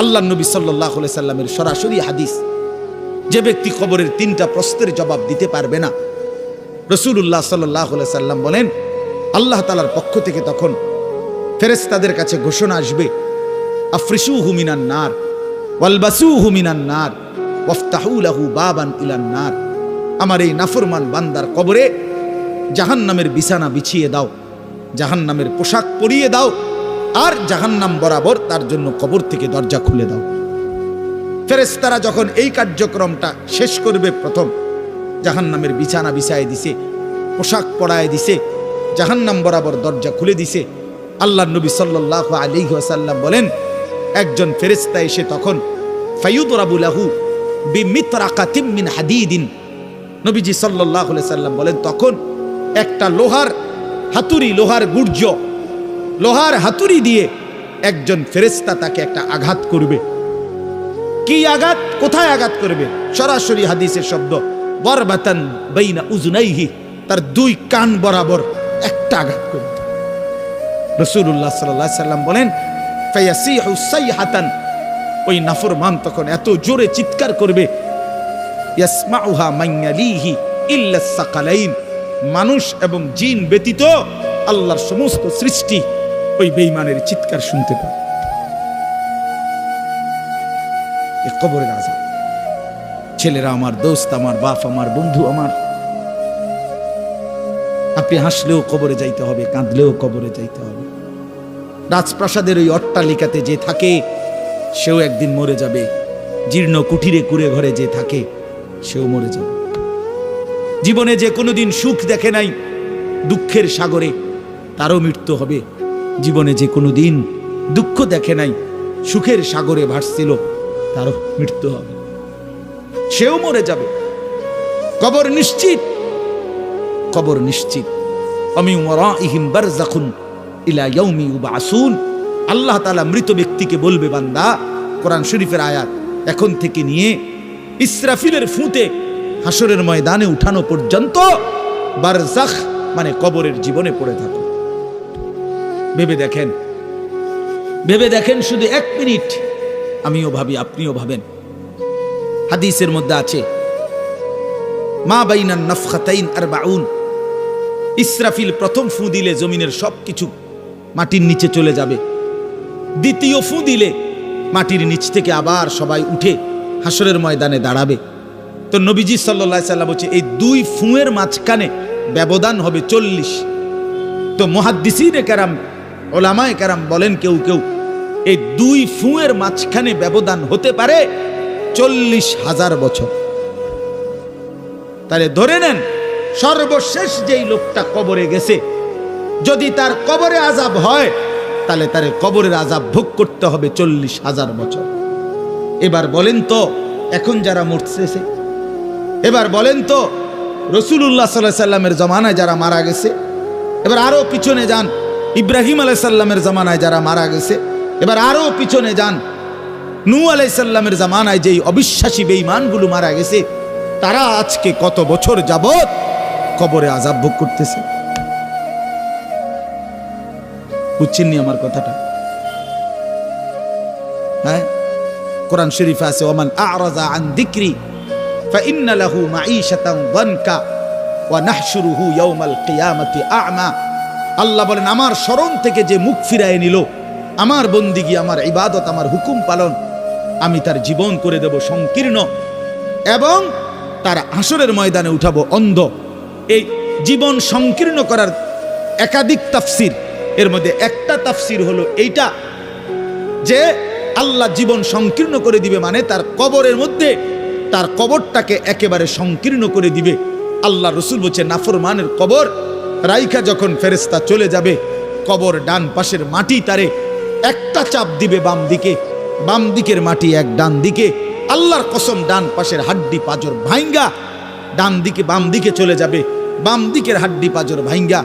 আল্লাহ নবী সাল্লাল্লাহু আলাইহি সাল্লামের সরাসরি হাদিস, যে ব্যক্তি কবরের 3টা প্রশ্নের জবাব দিতে পারবে না, রাসূলুল্লাহ সাল্লাল্লাহু আলাইহি সাল্লাম বলেন আল্লাহ তাআলার পক্ষ থেকে তখন ফেরেশতাদের কাছে ঘোষণা আসবে, আফরিশুহু মিনান নার ওয়ালবাসুহু মিনান নার ওয়াফতাহু লাহু বাবান ইলান নার। আমার এই নাফরমান বান্দার কবরে জাহান্নামের বিছানা বিছিয়ে দাও, জাহান্নামের পোশাক পরিয়ে দাও, আর জাহান্নাম বরাবর তার জন্য কবর থেকে দরজা খুলে দাও। ফেরেশতারা যখন এই কার্যক্রমটা শেষ করবে, প্রথম জাহান্নামের বিছানা বিছায় দিছে, পোশাক পরায় দিছে, জাহান্নাম বরাবর দরজা খুলে দিছে, আল্লাহ নবী সাল্লাল্লাহু আলাইহি ওয়াসাল্লাম বলেন একজন ফেরেশতা এসে তখন ফায়ুদরাবু লাহু বিমিতরাকাতিম মিন হাদিদিন, নবীজি সাল্লাল্লাহু আলাইহি সাল্লাম বলেন তখন একটা লোহার হাতুড়ি, লোহার গুর্জ, লোহার হাতুড়ি দিয়ে একজন ফেরেশতা তাকে একটা আঘাত করবে। কি আঘাত, কোথায় আঘাত করবে? সরাসরি হাদিসের শব্দ, বরবাতান বাইনা উজুনাইহি, তার 2 কান বরাবর একটা আঘাত করবে। রাসূলুল্লাহ সাল্লাল্লাহু আলাইহি সাল্লাম বলেন ফায়াসিহু সাইহাতান, ওই নাফরমান তখন এত জোরে চিৎকার করবে, ইয়াসমাউহা মান ইয়ালিহি ইল্লা সাকালাইন, মানুষ এবং জিন ব্যতীত আল্লাহর সমস্ত সৃষ্টি ওই বেঈমানের চিৎকার শুনতে পায়। এই কবরের আযাব। ছেলেরা আমার, দোস্ত আমার, বাপ আমার, বন্ধু আমার, আপনি হাসলেও কবরে যাইতে হবে, কাঁদলেও কবরে যাইতে হবে। রাজপ্রাসাদের ওই অট্টালিকাতে যে থাকে সেও একদিন মরে যাবে, জীর্ণ কুঠিরে কুড়ে ঘরে যে থাকে সেও মরে যাবে। জীবনে যে কোনোদিন সুখ দেখে নাই, দুঃখের সাগরে, তারও মৃত্যু হবে। জীবনে যে কোনোদিন দুঃখ দেখে নাই, সুখের সাগরে ভাসছিল, তারও মৃত্যু হবে, সেও মরে যাবে। কবর নিশ্চিত, কবর নিশ্চিত। আমিন ওয়ারাইহিম বারযাখুন ইলা ইয়াউমি ইউবআসুন। আল্লাহ তাআলা মৃত ব্যক্তিকে বলবে, বান্দা, কোরআন শরীফের আয়াত, এখন থেকে নিয়ে ইসরাফিলের ফুঁতে হাসরের ময়দানে উঠানো পর্যন্ত বারজাখ মানে কবরের জীবনে পড়ে থাকো। ভেবে দেখেন, ভেবে দেখেন, শুধু 1 মিনিট আমিও ভাবি, আপনিও ভাবেন। হাদিসের মধ্যে আছে মা বাইনান নাফখাতাইন 40, ইসরাফিল প্রথম ফু দিলে জমিনের সবকিছু মাটির নিচে চলে যাবে, দ্বিতীয় ফু দিলে মাটির নিচ থেকে আবার সবাই উঠে হাসরের ময়দানে দাঁড়াবে। তো নবীজি সাল্লাল্লাহু আলাইহি সাল্লাম বলছে এই 2 ফুঁয়ের মাঝখানে ব্যবধান হবে 40। তো মুহাদ্দিসিনে কেরাম, ওলামায়ে কেরাম বলেন কেউ কেউ এই 2 ফুঁয়ের মাঝখানে ব্যবধান হতে পারে 40,000 বছর। তাহলে ধরে নেন সর্বশেষ যেই লোকটা কবরে গেছে, যদি তার কবরে আযাব হয় তাহলে তার কবরের আযাব ভোগ করতে হবে 40,000 বছর। এবার বলেন তো এখন যারা মরতেছে, এবার বলেন তো রাসূলুল্লাহ সাল্লাল্লাহু আলাইহি সাল্লামের জামানায় যারা মারা গেছে, এবার আরো পিছনে যান ইব্রাহিম আলাইহিস সালামের জামানায় যারা মারা গেছে, এবার আরো পিছনে যান নূহ আলাইহিস সালামের জামানায় যেই অবিশ্বাসী বেঈমানগুলো মারা গেছে, তারা আজকে কত বছর যাবত কবরে আযাব ভোগ করতেছে। বুঝছেননি আমার কথাটা? হ্যাঁ, কোরআন শরীফে আছে ওমান আ'রাযা আন যিকরি ফাইন্না লাহু মাঈশাতান যানকা ওয়া নাহশুরুহু ইয়াওমাল কিয়ামাতি আ'মা। আল্লাহ বলেন আমার স্মরণ থেকে যে মুখ ফিরায় নিল, আমার বন্দিগি, আমার ইবাদত, আমার হুকুম পালন, আমি তার জীবন করে দেব সংকীর্ণ এবং তার হাসরের ময়দানে উঠাবো অন্ধ। এই জীবন সংকীর্ণ করার একাধিক তাফসির, এর মধ্যে একটা তাফসির হলো এইটা যে আল্লাহ জীবন সংকীর্ণ করে দিবে, মানে তার কবরের মধ্যে তার কবরটাকে একেবারে সংকীর্ণ করে দিবে। আল্লাহ রসুল বলছে নাফরমানের কবর রাইখা যখন ফেরেশতা চলে যাবে, কবর ডান পাশের মাটি তারে একটা চাপ দিবে বাম দিকে, বাম দিকের মাটি এক ডান দিকে, আল্লাহর কসম ডান পাশের হাড্ডি পাজর ভাঙ্গা ডান দিকে বাম দিকে চলে যাবে, বাম দিকের হাড্ডি পাজর ভাঙ্গা।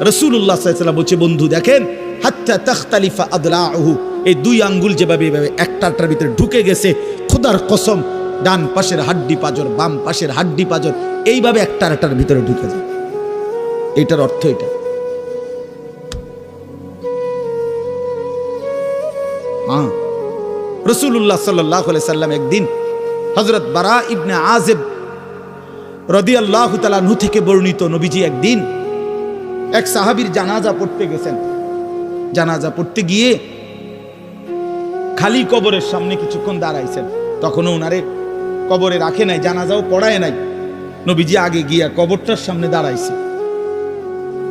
রাসূলুল্লাহ সাল্লাল্লাহু আলাইহি ওয়াসাল্লাম বলছে বন্ধু দেখেন হাত্তা তাখতালিফা আদলাউহু, এই 2 আঙ্গুল যেভাবে এভাবে একটাটার ভিতরে ঢুকে গেছে, খোদার কসম ডান পাশের হাড্ডি পাজর বাম পাশের হাড্ডি পাজর এইভাবে একটার ভিতরে ঢুকে যায়। এইটার অর্থ এটা। রাসূলুল্লাহ সাল্লাল্লাহু আলাইহি সাল্লাম একদিন হযরত বারা ইবনে আযিব রাদিয়াল্লাহু তাআলা আনহু থেকে বর্ণিত, নবীজি একদিন এক সাহাবীর জানাজা পড়তে গেছেন। জানাজা পড়তে গিয়ে খালি কবরের সামনে কিছুক্ষণ দাঁড়াইছেন। তখনও ওনারে কবরে রাখে নাই, জানাজাও পড়ায় নাই। নবীজি আগে গিয়া কবরটার সামনে দাঁড়াইছে।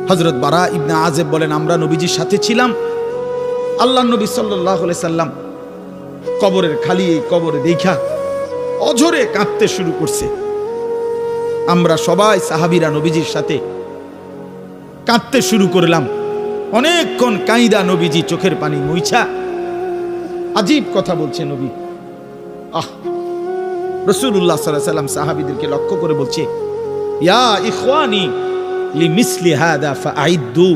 হযরত বারা ইবনে আযিব বলেন, আমরা নবীজির সাথে ছিলাম। আল্লাহর নবী সাল্লাল্লাহু আলাইহি সাল্লাম কবরের খালি এই কবরে দেখা অঝরে কাঁদতে শুরু করছে। আমরা সবাই সাহাবীরা নবীজির সাথে কাঁদতে শুরু করলাম। অনেকক্ষণ কাঁইদা নবীজি চোখের পানি মুইছা আজীব কথা বলছে নবী। রাসূলুল্লাহ সাল্লাল্লাহু আলাইহি সাল্লাম সাহাবীদেরকে লক্ষ্য করে বলছে, ইয়া ইখওয়ানি লিমিসলি হাদা ফাআইদ্দু,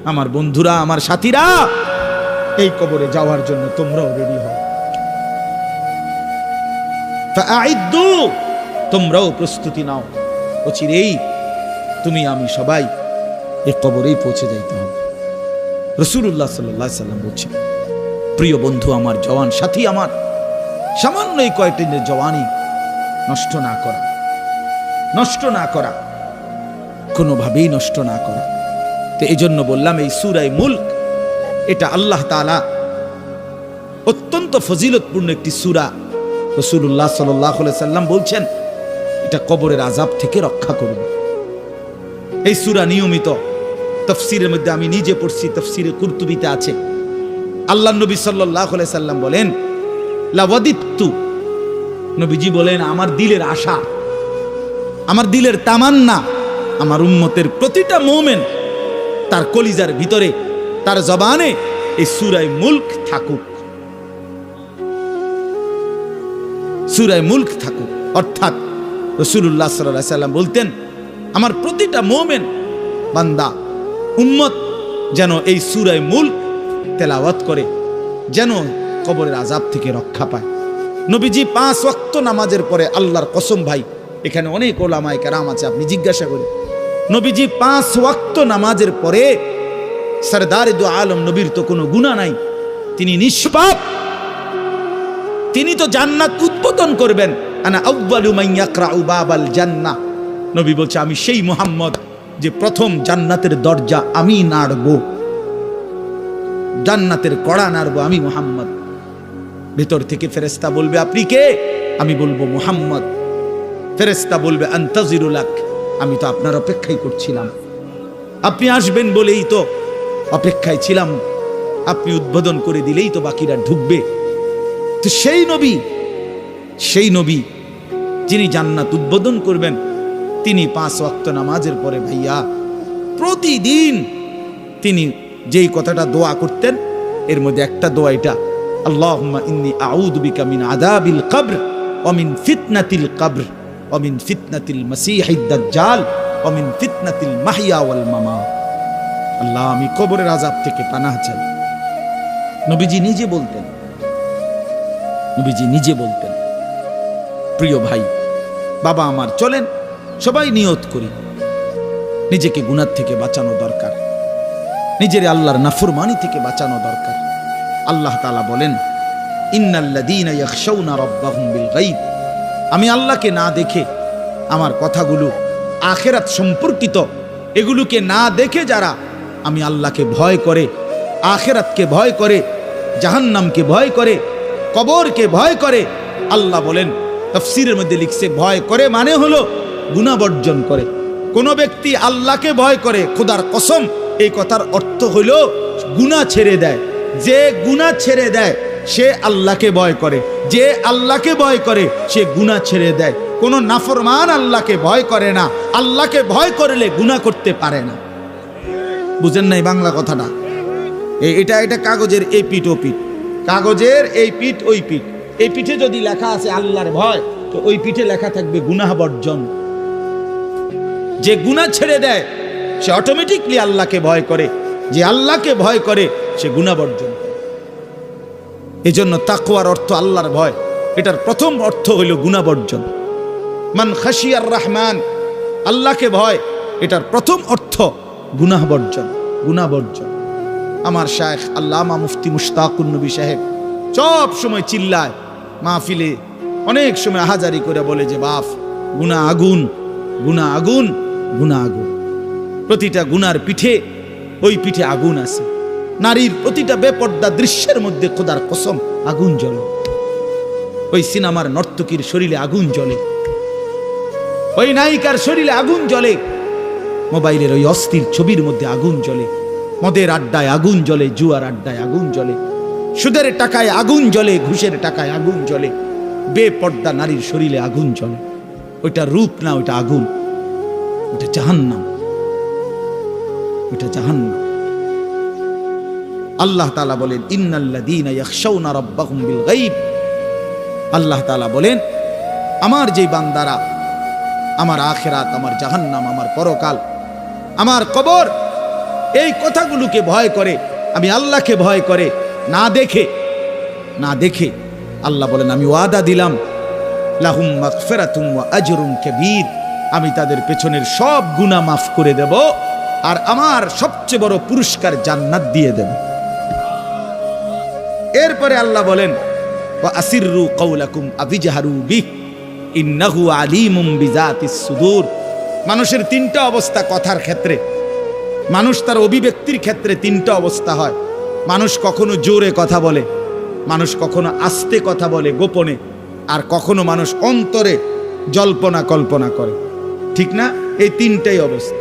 আমার বন্ধুরা, আমার সাথীরা, এই কবরে যাওয়ার জন্য তোমরাও রেডি হও। ফাআইদ্দু, তোমরাও প্রস্তুতি নাও। অচিরেই তুমি আমি সবাই এই কবরেই পৌঁছে যাইতে হবে। রাসূলুল্লাহ সাল্লাল্লাহু আলাইহি সাল্লাম বলছে, প্রিয় বন্ধু আমার, জওয়ান সাথী আমার, সামান্য এই কয়েকটি দিনের জওয়ানি নষ্ট না করা, নষ্ট না করা, কোনোভাবেই নষ্ট না করা। তো এই জন্য বললাম, এই সূরা মুলক এটা আল্লাহ তাআলা অত্যন্ত ফজিলতপূর্ণ একটি সূরা। রাসূলুল্লাহ সাল্লাল্লাহু আলাইহি সাল্লাম বলছেন এটা কবরের আযাব থেকে রক্ষা করবে। এই সূরা নিয়মিত তাফসীরের মধ্যে আমি নিজে পড়ছি, তাফসীরে কুরতুবীতে আছে। আল্লাহর নবী সাল্লাল্লাহু আলাইহি সাল্লাম বলেন, লাওয়াদিতু, নবীজি বলেন আমার দিলের আশা, আমার দিলের তামান্না, আমার উম্মতের প্রতিটা মুমিন তার কলিজার ভিতরে, তার জবানে এই সূরা মুলক থাকুক, সূরা মুলক থাকুক। অর্থাৎ রাসূলুল্লাহ সাল্লাল্লাহু আলাইহি সাল্লাম বলতেন, আমার প্রতিটা মুমিন বান্দা উম্মত যেন এই সূরা মুলক তেলাওয়াত করে, যেন কবরের আযাব থেকে রক্ষা পায়। নবীজি 5 ওয়াক্ত নামাজের পরে, আল্লাহর কসম ভাই, এখানে অনেক ওলামায়ে কেরাম আছে, আপনি জিজ্ঞাসা করেন, নবীজি 5 ওয়াক্ত নামাজের পরে, সরদারে দু আলম নবীর তো কোনো গুনাহ নাই, তিনি নিষ্পাপ, তিনি তো জান্নাত উদ্বোধন করবেন। আনা আউয়ালু মান ইয়াকরাউ বাবাল জান্নাহ, নবী বলছে আমি সেই মুহাম্মদ যে প্রথম জান্নাতের দরজা আমি নাড়ব, জান্নাতের কড়া নাড়ব আমি মুহাম্মদ। ভিতর থেকে ফেরেশতা বলবে, আপনি কে? আমি বলবো মুহাম্মদ। ফেরেশতা বলবে, আনতাজিরুলাক, আমি তো আপনার অপেক্ষাই করছিলাম, আপনি আসবেন বলেই তো অপেক্ষায় ছিলাম, আপনি উদ্বোধন করে দিলেই তো বাকিরা ঢুকবে। তো সেই নবী যিনি জান্নাত উদ্বোধন করবেন, তিনি 5 ওয়াক্ত নামাজের পরে ভাইয়া প্রতিদিন তিনি যেই কথাটা দোয়া করতেন, এর মধ্যে একটা দোয়া এটা, আল্লাহুম্মা ইন্নী আউযু বিকা মিন আযাবিল কবর ওয়া মিন ফিতনাতিল কবর ওয়া মিন ফিতনাতিল মাসীহিদ দাজ্জাল ওয়া মিন ফিতনাতিল মাহইয়া ওয়াল মামাত। আল্লাহ, আমি কবরের আযাব থেকে পানাহ চাই। নবীজি নিজে বলতেন, নবীজি নিজে বলতেন। প্রিয় ভাই, বাবা আমার, চলেন সবাই নিয়ত করি, নিজেকে গুনাহ থেকে বাঁচানো দরকার, নিজের আল্লাহর নাফরমানি থেকে বাঁচানো দরকার। আল্লাহ তাআলা বলেন, ইন্নাল্লাযীনা ইয়াখশাউনা রাব্বাহুম বিল গায়ব, আমি আল্লাহকে না দেখে, আমার কথাগুলো আখিরাত সম্পর্কিত, এগুলোকে না দেখে যারা আমি আল্লাহকে ভয় করে, আখিরাতকে ভয় করে, জাহান্নামকে ভয় করে, কবরকে ভয় করে, আল্লাহ বলেন, তাফসীরের মধ্যে লিখছে, ভয় করে মানে হলো গুনাহ বর্জন করে। কোন ব্যক্তি আল্লাহকে ভয় করে, খোদার কসম, এই কথার অর্থ হইল গুনাহ ছেড়ে দেয়। যে গুনাহ ছেড়ে দেয় সে আল্লাহকে ভয় করে, যে আল্লাহকে ভয় করে সে গুনাহ ছেড়ে দেয়। কোন নাফরমান আল্লাহকে ভয় করে না, আল্লাহকে ভয় করলে গুনাহ করতে পারে না। বুঝেন নাই বাংলা কথাটা? এটা কাগজের এই পিঠ ও পিঠ, কাগজের এই পিঠ ওই পিঠ। এই পিঠে যদি লেখা আছে আল্লাহর ভয়, তো ওই পিঠে লেখা থাকবে গুনাহ বর্জন। যে গুনাহ ছেড়ে দেয় সে অটোমেটিকলি আল্লাহকে ভয় করে, যে আল্লাহকে ভয় করে সে গুনাহ বর্জন করে। এজন্য তাকওয়ার অর্থ আল্লাহর ভয়, এটার প্রথম অর্থ হইল গুনাহ বর্জন। মান খাশিয়ার রহমান, আল্লাহকে ভয়, এটার প্রথম অর্থ গুনাহ বর্জন, গুনাহ বর্জন। আমার শায়েখ আল্লামা মুফতি মুশতাকুন নবী সাহেব সব সময় চিল্লায় মাহফিলে, অনেক সময় আহাজারি করে বলে যে বাপ গুনাহ আগুন, গুনাহ আগুন, গুনাহ আগুন। প্রতিটা গুনার পিঠে, ওই পিঠে আগুন আছে। নারীর প্রতিটা বেপর্দা দৃশ্যের মধ্যে খোদার কসম আগুন জ্বলে। ওই সিনেমার নর্তকীর শরীরে আগুন জ্বলে, ওই নায়িকার শরীরে আগুন জ্বলে, মোবাইলের ওই অস্থির ছবির মধ্যে আগুন জ্বলে, মদের আড্ডায় আগুন জ্বলে, জুয়ার আড্ডায় আগুন জ্বলে, সুদের টাকায় আগুন জ্বলে, ঘুষের টাকায় আগুন জ্বলে, বেপর্দা নারীর শরীরে আগুন জ্বলে। ওইটা রূপ না, ওইটা আগুন, ওইটা জাহান্নাম, ওইটা জাহান্নাম। আল্লাহ তাআলা বলেন ইন্নাল্লাযীনা ইয়াখশাউনা রাব্বাহুম বিল গায়ব। আল্লাহ তাআলা বলেন আমার যে বান্দারা আমার আখিরাত, আমার জাহান্নাম, আমার পরকাল, আমার কবর, এই কথাগুলোকে ভয় করে, আমি আল্লাহকে ভয় করে, না দেখে আল্লাহ বলেন আমি ওয়াদা দিলাম লাহুম মাগফিরাতুম ওয়া আজরুন কাবীর, আমি তাদের পেছনের সব গুনাহ মাফ করে দেব আর আমার সবচেয়ে বড় পুরস্কার জান্নাত দিয়ে দেব। এরপরে আল্লাহ বলেন ওয়া আসিররু কাওলাকুম আবিজহারু বিহি ইন্নাহু আলিমুম বিযাতিস সুদূর। মানুষের তিনটা অবস্থা কথার ক্ষেত্রে, মানুষ তার অভিব্যক্তির ক্ষেত্রে তিনটা অবস্থা হয়। মানুষ কখনো জোরে কথা বলে, মানুষ কখনো আস্তে কথা বলে গোপনে, আর কখনো মানুষ অন্তরে জল্পনা কল্পনা করে, ঠিক না? এই তিনটাই অবস্থা।